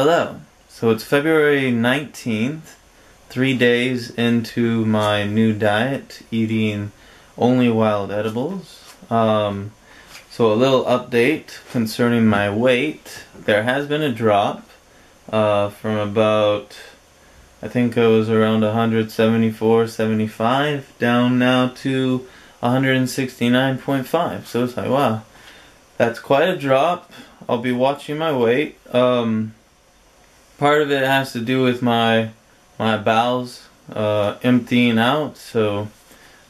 Hello. So it's February 19th, 3 days into my new diet, eating only wild edibles. So a little update concerning my weight. There has been a drop from about, I think it was around 174, 75, down now to 169.5. So it's like, wow, that's quite a drop. I'll be watching my weight. Part of it has to do with my bowels emptying out, so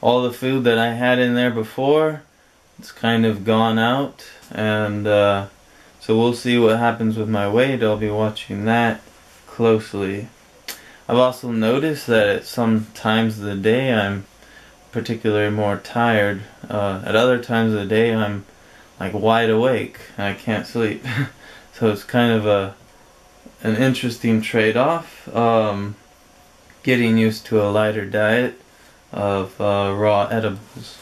all the food that I had in there before, it's kind of gone out, and so we'll see what happens with my weight. I'll be watching that closely. I've also noticed that at some times of the day I'm particularly more tired. At other times of the day I'm like wide awake and I can't sleep. So it's kind of an interesting trade-off. Getting used to a lighter diet of raw edibles.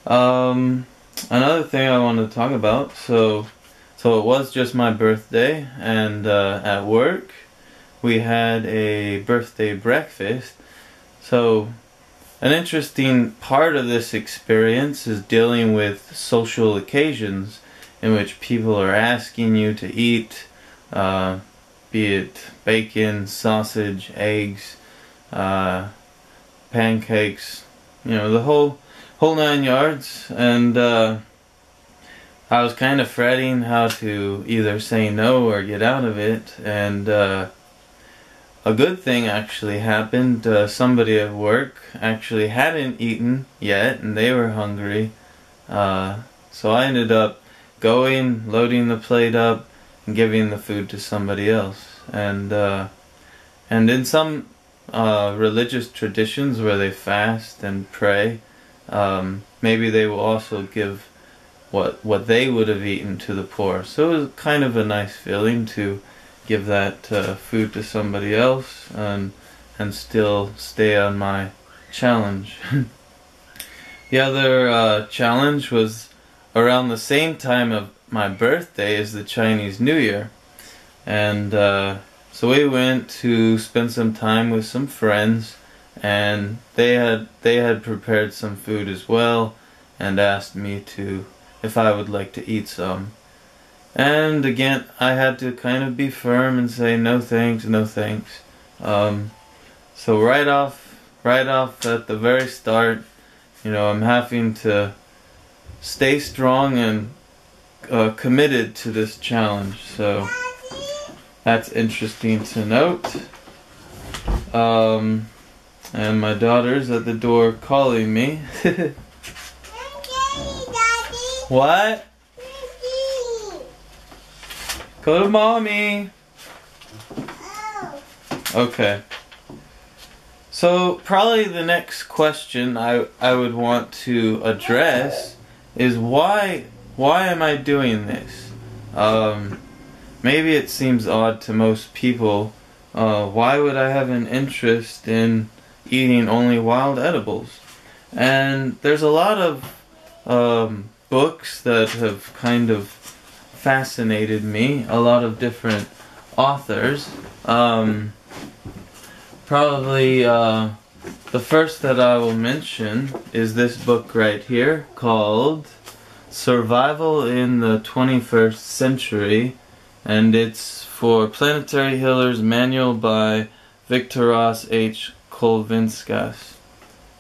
Another thing I want to talk about, so it was just my birthday, and at work we had a birthday breakfast. So an interesting part of this experience is dealing with social occasions in which people are asking you to eat, be it bacon, sausage, eggs, pancakes, the whole 9 yards. And I was kind of fretting how to either say no or get out of it, and a good thing actually happened. Somebody at work actually hadn't eaten yet and they were hungry, so I ended up going, loading the plate up, and giving the food to somebody else. And in some religious traditions where they fast and pray, maybe they will also give what they would have eaten to the poor. So it was kind of a nice feeling to give that food to somebody else and still stay on my challenge. The other challenge was around the same time of my birthday as the Chinese New Year, and so we went to spend some time with some friends, and they had prepared some food as well and asked me if I would like to eat some. And again, I had to kind of be firm and say no thanks, no thanks. So right off at the very start, I'm having to stay strong and committed to this challenge. So that's interesting to note. And my daughter's at the door calling me. What? Go to mommy. Okay. So probably the next question I would want to address is why am I doing this? Maybe it seems odd to most people. Why would I have an interest in eating only wild edibles? And there's a lot of books that have kind of fascinated me, a lot of different authors. Probably the first that I will mention is this book right here called Survival in the 21st Century, and it's for Planetary Healers Manual by Victoras H. Kulvinskas.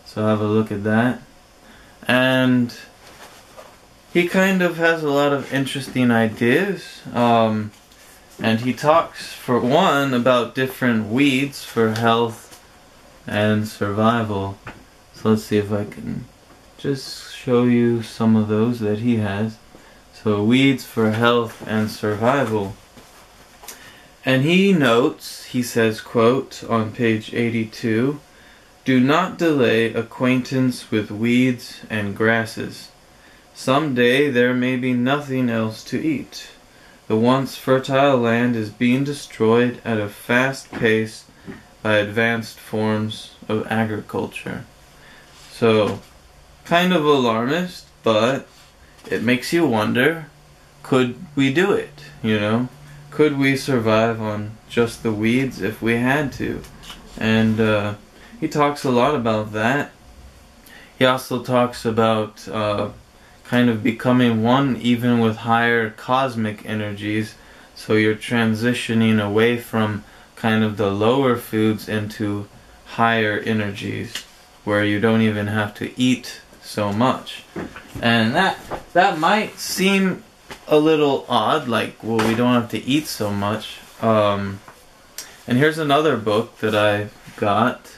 So have a look at that. And he kind of has a lot of interesting ideas, and he talks, for one, about different weeds for health and survival. So let's see if I can just show you some of those that he has. So weeds for health and survival. And he notes, he says, quote, on page 82, "Do not delay acquaintance with weeds and grasses. Someday there may be nothing else to eat. The once fertile land is being destroyed at a fast pace by advanced forms of agriculture." So, kind of alarmist, but it makes you wonder, could we do it, could we survive on just the weeds if we had to? And he talks a lot about that. He also talks about kind of becoming one even with higher cosmic energies, so you're transitioning away from kind of the lower foods into higher energies where you don't even have to eat so much. And that might seem a little odd, like, well, we don't have to eat so much. And here's another book that I got,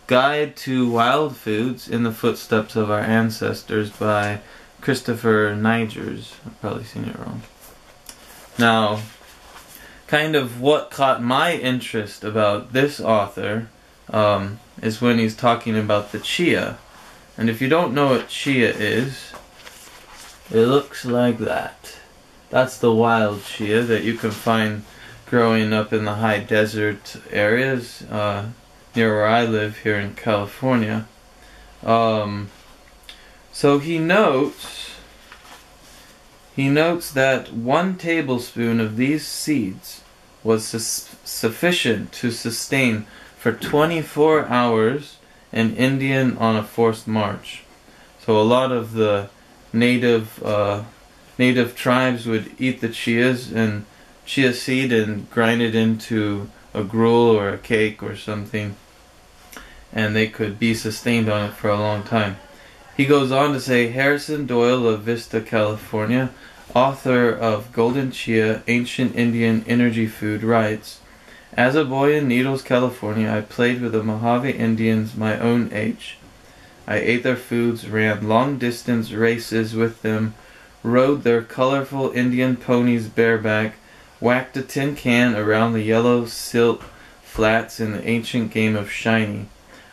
Guide to Wild Foods in the Footsteps of Our Ancestors by Christopher Nigers. I've probably seen it wrong. Now, kind of what caught my interest about this author is when he's talking about the chia. And if you don't know what chia is, it looks like that. That's the wild chia that you can find growing up in the high desert areas near where I live here in California. So he notes that 1 tablespoon of these seeds was sufficient to sustain for 24 hours an Indian on a forced march. So a lot of the native tribes would eat the chia seed and grind it into a gruel or a cake or something, and they could be sustained on it for a long time. He goes on to say, Harrison Doyle of Vista, California, author of Golden Chia, Ancient Indian Energy Food, writes, as a boy in Needles, California, I played with the Mojave Indians my own age. I ate their foods, ran long-distance races with them, rode their colorful Indian ponies bareback, whacked a tin can around the yellow silt flats in the ancient game of Shiny.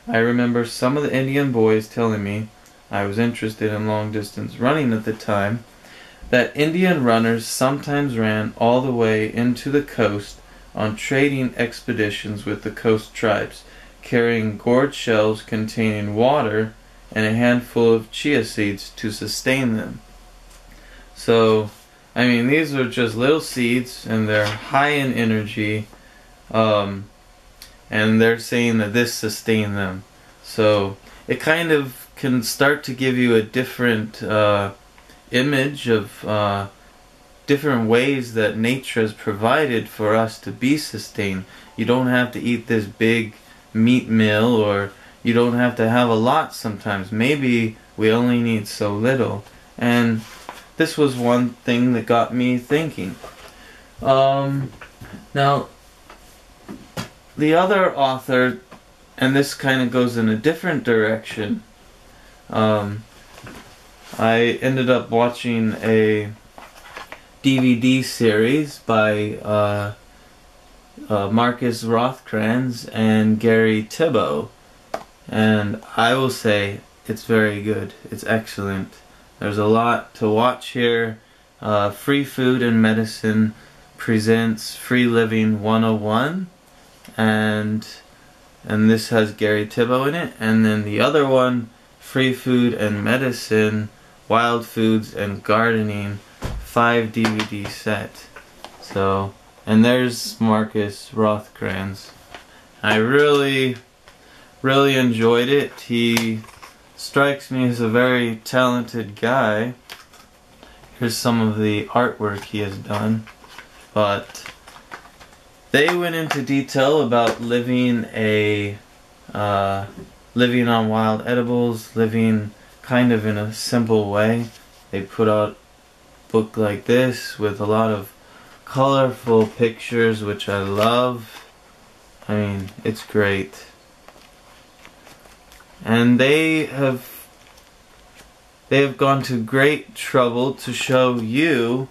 I remember some of the Indian boys telling me, I was interested in long-distance running at the time, that Indian runners sometimes ran all the way into the coast on trading expeditions with the coast tribes, carrying gourd shells containing water and a handful of chia seeds to sustain them. So, I mean, these are just little seeds, and they're high in energy, and they're saying that this sustained them. So, it kind of can start to give you a different image of different ways that nature has provided for us to be sustained. You don't have to eat this big meat meal, or you don't have to have a lot sometimes. Maybe we only need so little. And this was one thing that got me thinking. Now, the other author, and this kind of goes in a different direction, I ended up watching a DVD series by Markus Rothkranz and Gary Tibbo, and I will say it's very good. It's excellent. There's a lot to watch here. Free Food and Medicine presents Free Living 101, and this has Gary Tibbo in it. And then the other one, Free Food and Medicine, Wild Foods and Gardening, 5 DVD set. So, and there's Markus Rothkranz. I really enjoyed it. He strikes me as a very talented guy. Here's some of the artwork he has done. But they went into detail about living on wild edibles, living kind of in a simple way. They put out a book like this with a lot of colorful pictures, which I love. I mean, it's great. And they have gone to great trouble to show you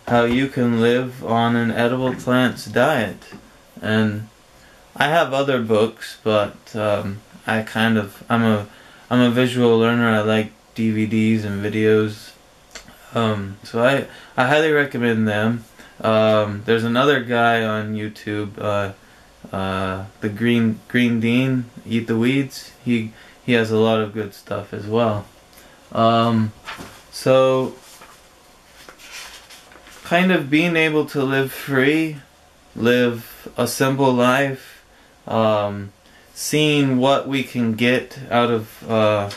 how you can live on an edible plants diet. And I have other books, but I'm a visual learner. I like DVDs and videos. So I highly recommend them. There's another guy on YouTube, the Green Dean, Eat the Weeds. He has a lot of good stuff as well. So kind of being able to live free, live a simple life, seeing what we can get out of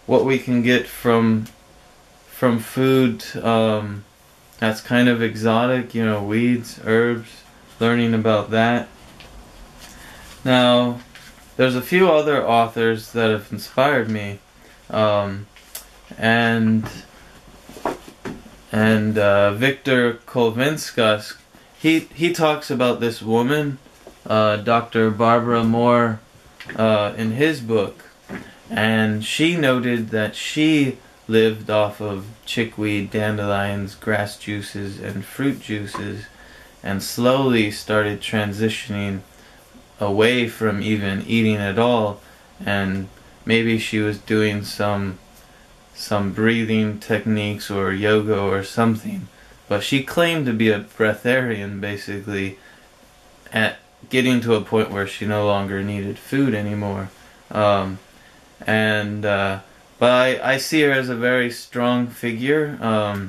what we can get from food that's kind of exotic, you know, weeds, herbs, learning about that. Now, there's a few other authors that have inspired me, and Victor Kulvinskas, he talks about this woman, Dr. Barbara Moore, in his book, and she noted that she lived off of chickweed, dandelions, grass juices, and fruit juices, and slowly started transitioning away from even eating at all. And maybe she was doing some breathing techniques or yoga or something, but she claimed to be a breatharian, basically, at getting to a point where she no longer needed food anymore. But I see her as a very strong figure. I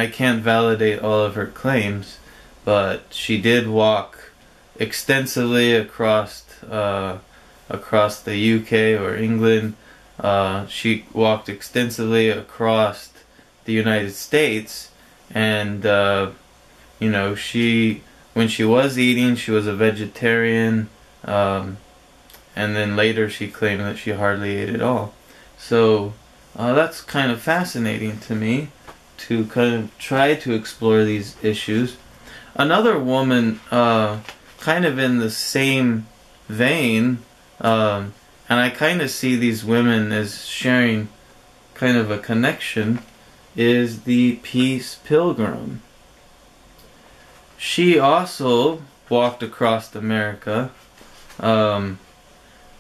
can't validate all of her claims, but she did walk extensively across the UK or England. She walked extensively across the United States, and you know, when she was eating, she was a vegetarian. And then later she claimed that she hardly ate at all. So that's kind of fascinating to me, to kind of try to explore these issues. Another woman, kind of in the same vein, and I kind of see these women as sharing kind of a connection, is the Peace Pilgrim. She also walked across America.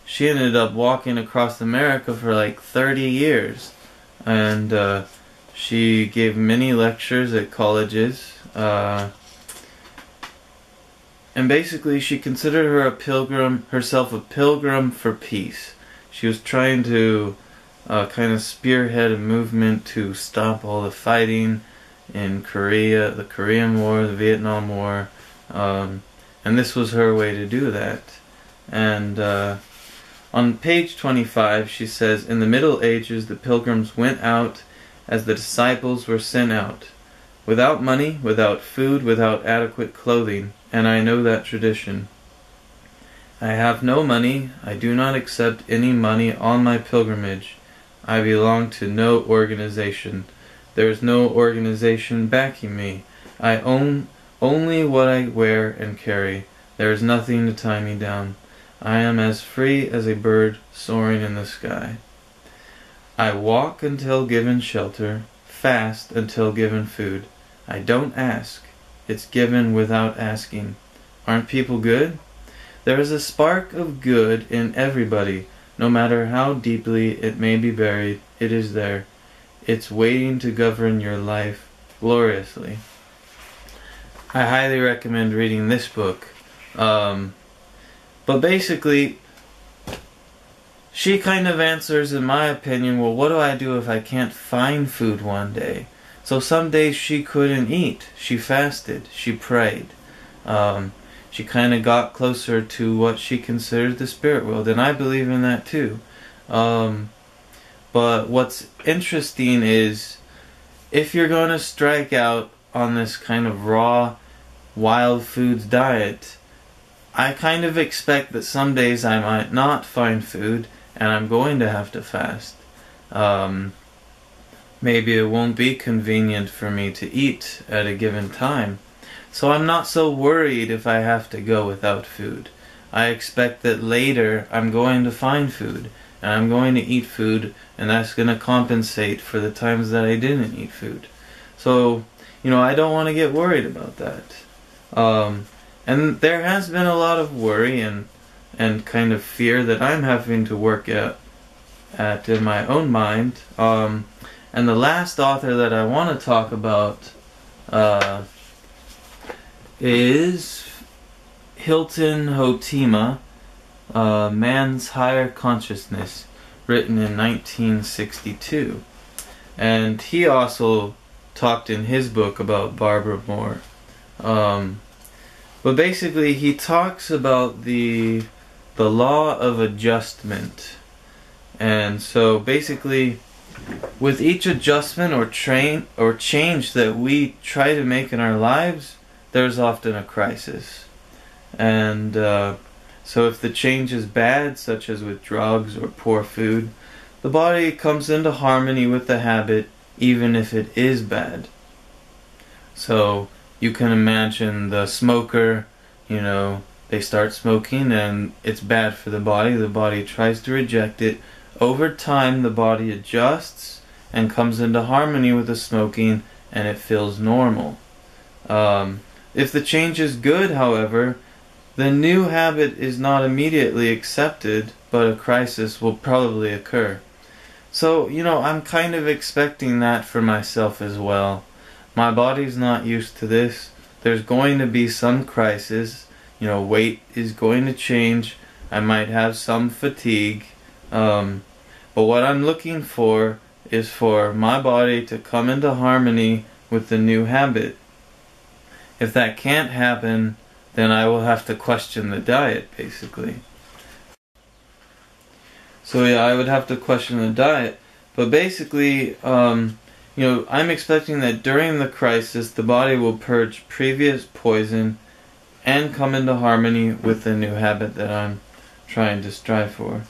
She ended up walking across America for like 30 years, and she gave many lectures at colleges, and basically she considered herself a pilgrim for peace. She was trying to kind of spearhead a movement to stop all the fighting in Korea, the Korean War, the Vietnam War, and this was her way to do that. And on page 25, she says, "In the Middle Ages, the pilgrims went out as the disciples were sent out, without money, without food, without adequate clothing, and I know that tradition. I have no money. I do not accept any money on my pilgrimage. I belong to no organization. There is no organization backing me. I own only what I wear and carry. There is nothing to tie me down. I am as free as a bird soaring in the sky. I walk until given shelter, fast until given food. I don't ask. It's given without asking. Aren't people good? There is a spark of good in everybody. No matter how deeply it may be buried, it is there. It's waiting to govern your life gloriously." I highly recommend reading this book. But basically, she kind of answers, in my opinion, well, what do I do if I can't find food one day? So some days she couldn't eat. She fasted. She prayed. She kind of got closer to what she considered the spirit world, and I believe in that too. But what's interesting is, if you're going to strike out on this kind of raw, wild foods diet, I kind of expect that some days I might not find food, and I'm going to have to fast. Maybe it won't be convenient for me to eat at a given time. So I'm not so worried if I have to go without food. I expect that later I'm going to find food, and I'm going to eat food, and that's going to compensate for the times that I didn't eat food. So, you know, I don't want to get worried about that. And there has been a lot of worry and kind of fear that I'm having to work at in my own mind. And the last author that I want to talk about is Hilton Hotema, Man's Higher Consciousness, written in 1962. and he also talked in his book about Barbara Moore. But basically he talks about the law of adjustment. And so basically, with each adjustment or change that we try to make in our lives, there's often a crisis. And so if the change is bad, such as with drugs or poor food, the body comes into harmony with the habit, even if it is bad. So you can imagine the smoker, they start smoking and it's bad for the body. The body tries to reject it. Over time, the body adjusts and comes into harmony with the smoking, and it feels normal. If the change is good, however, the new habit is not immediately accepted, but a crisis will probably occur. So, I'm kind of expecting that for myself as well. My body's not used to this. There's going to be some crisis. Weight is going to change. I might have some fatigue. But what I'm looking for is for my body to come into harmony with the new habit. If that can't happen, then I will have to question the diet, basically. So yeah, I would have to question the diet. But basically, I'm expecting that during the crisis, the body will purge previous poison and come into harmony with the new habit that I'm trying to strive for.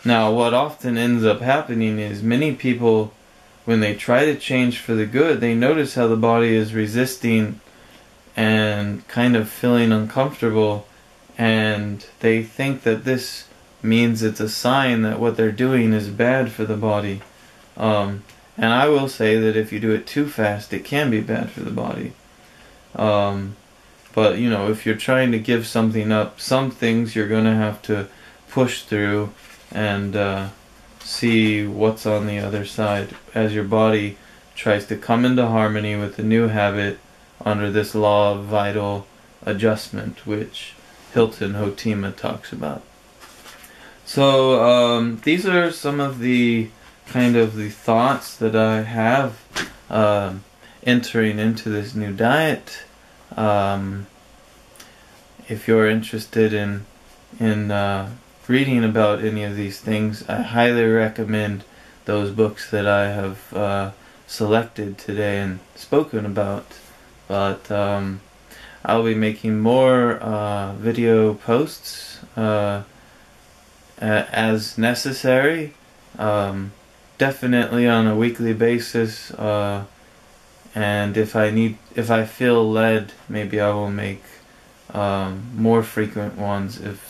Now, what often ends up happening is many people, when they try to change for the good, they notice how the body is resisting and kind of feeling uncomfortable, and they think that this means it's a sign that what they're doing is bad for the body. And I will say that if you do it too fast, it can be bad for the body. But, if you're trying to give something up, some things you're going to have to push through and see what's on the other side as your body tries to come into harmony with the new habit under this law of vital adjustment, which Hilton Hotema talks about. So these are some of the the thoughts that I have entering into this new diet. If you're interested in reading about any of these things, I highly recommend those books that I have selected today and spoken about. But I'll be making more video posts as necessary, definitely on a weekly basis, and if I feel led, maybe I will make more frequent ones if